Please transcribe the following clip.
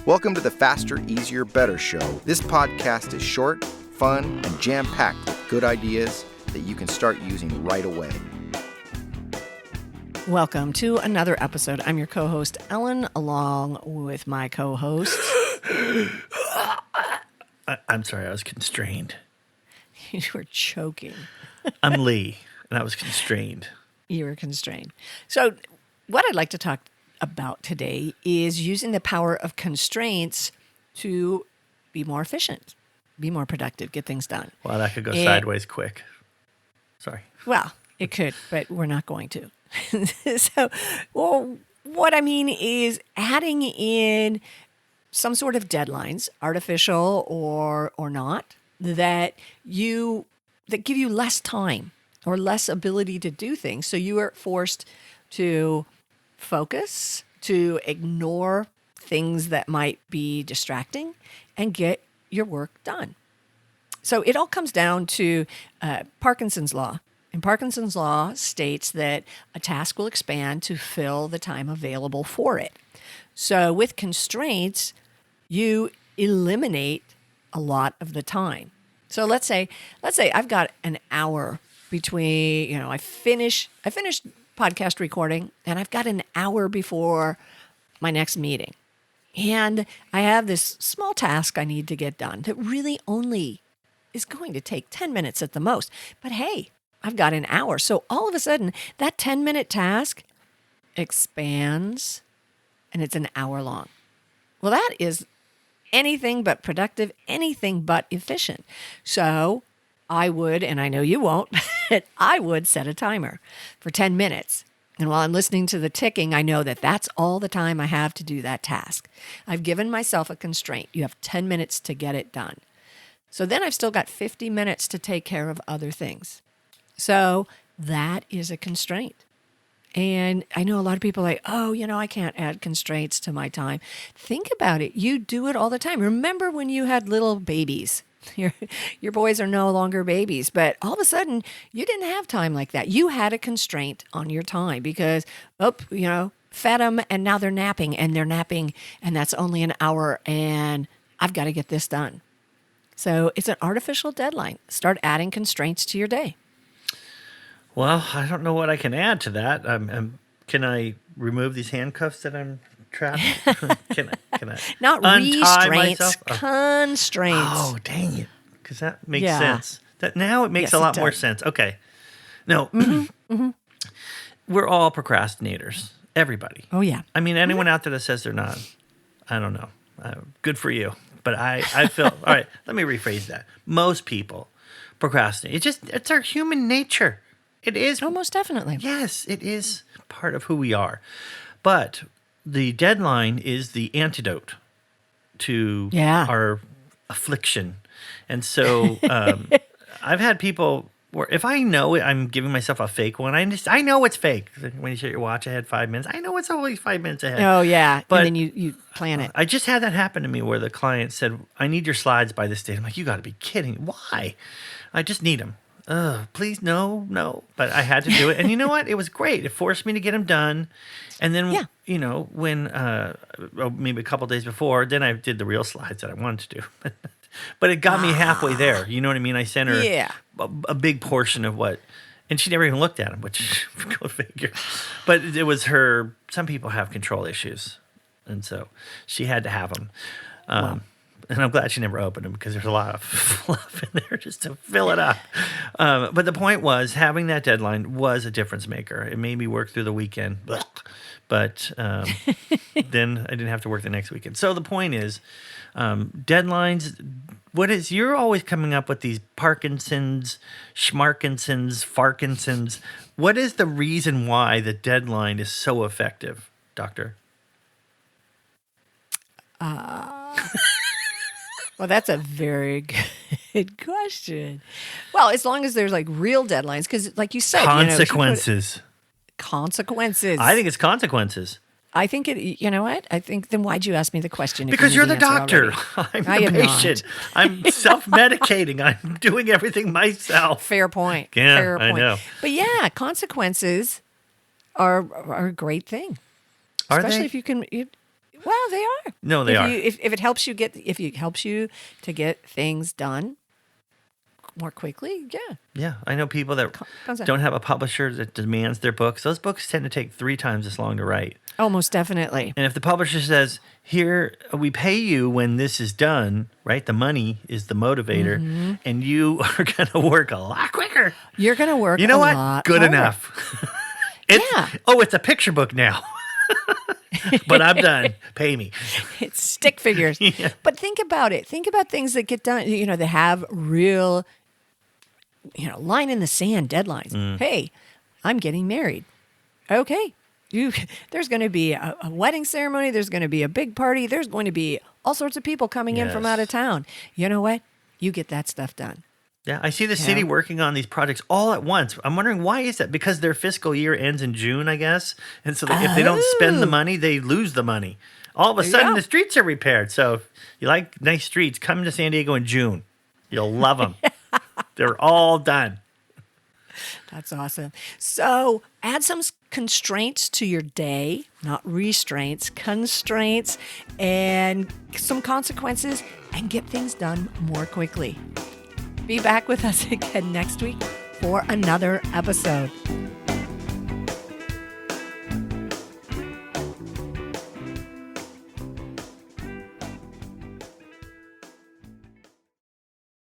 Welcome to the Faster, Easier, Better show. This podcast is short, fun, and jam-packed with good ideas that you can start using right away. Welcome to another episode. I'm your co-host, Ellen, along with my co-host. I'm sorry, I was constrained. You were choking. I'm Lee, and I was constrained. You were constrained. So what I'd like to talk about today is using the power of constraints to be more efficient, be more productive, get things done. Wow, that could go sideways quick. Sorry. Well, it could, but we're not going to. What I mean is adding in some sort of deadlines, artificial or not, that give you less time or less ability to do things. So you are forced to focus, to ignore things that might be distracting and get your work done. So it all comes down to Parkinson's law. And Parkinson's law states that a task will expand to fill the time available for it. So with constraints, you eliminate a lot of the time. So let's say I've got an hour between, I finished podcast recording and I've got an hour before my next meeting. And I have this small task I need to get done that really only is going to take 10 minutes at the most. But hey, I've got an hour. So all of a sudden, that 10-minute task expands and it's an hour long. Well, that is anything but productive, anything but efficient. So I would, and I know you won't, but I would set a timer for 10 minutes. And while I'm listening to the ticking, I know that that's all the time I have to do that task. I've given myself a constraint. You have 10 minutes to get it done. So then I've still got 50 minutes to take care of other things. So that is a constraint. And I know a lot of people are like, I can't add constraints to my time. Think about it. You do it all the time. Remember when you had little babies? Your boys are no longer babies, but all of a sudden you didn't have time like that. You had a constraint on your time because, fed them and now they're napping and that's only an hour and I've got to get this done. So it's an artificial deadline. Start adding constraints to your day. Well, I don't know what I can add to that. Can I remove these handcuffs that I'm trapped? Can I Not untie restraints, myself? constraints. Oh, dang it. Because that makes sense. Now it makes a lot more sense. Okay. No, we're all procrastinators. Everybody. Oh, yeah. I mean, anyone out there that says they're not, I don't know. Good for you. But I feel, all right, let me rephrase that. Most people procrastinate. It's our human nature. It is. Oh, most definitely. Yes, it is part of who we are. But the deadline is the antidote to our affliction. And so I've had people where if I know I'm giving myself a fake one, I know it's fake. When you set your watch ahead 5 minutes, I know it's always 5 minutes ahead. Oh, yeah. But and then you plan it. I just had that happen to me where the client said, I need your slides by this date. I'm like, you got to be kidding. Why? I just need them. Please, no. But I had to do it. And you know what? It was great. It forced me to get them done. And then, when maybe a couple days before, then I did the real slides that I wanted to do. But it got me halfway there. You know what I mean? I sent her a big portion of what, and she never even looked at them, which go figure. But it was her, some people have control issues. And so she had to have them. And I'm glad she never opened them because there's a lot of fluff in there just to fill it up. But the point was, having that deadline was a difference maker. It made me work through the weekend. But then I didn't have to work the next weekend. So the point is, deadlines, you're always coming up with these Parkinsons, Schmarkinsons, Farkinsons. What is the reason why the deadline is so effective, Doctor? Well, that's a very good question. Well, as long as there's like real deadlines, because like you said, consequences. Consequences. I think it's consequences. I think it. You know what? I think then why'd you ask me the question? Because you're the doctor. I'm the patient. I'm self-medicating. I'm doing everything myself. Fair point. Yeah, Fair point. I know. But yeah, consequences are a great thing. Are Especially they? if you can. Well, they are. No, they if are. if it helps you to get things done more quickly, yeah. Yeah, I know people that comes out. don't have a publisher that demands their books. Those books tend to take 3 times as long to write. Oh, most definitely. And if the publisher says, here, we pay you when this is done, right? The money is the motivator, and you are going to work a lot quicker. You're going to work You know a what? lot Good harder. enough. Yeah. Oh, it's a picture book now. But I'm done. Pay me. It's stick figures. Yeah. But think about it. Think about things that get done, that have real, line in the sand deadlines. Hey, I'm getting married. Okay. There's going to be a wedding ceremony. There's going to be a big party. There's going to be all sorts of people coming in from Yes. out of town. You know what? You get that stuff done. Yeah, I see the city working on these projects all at once. I'm wondering, why is that? Because their fiscal year ends in June, I guess. And so if they don't spend the money, they lose the money. All of a sudden, the streets are repaired. So if you like nice streets, come to San Diego in June. You'll love them. They're all done. That's awesome. So add some constraints to your day, not restraints, constraints, and some consequences, and get things done more quickly. Be back with us again next week for another episode.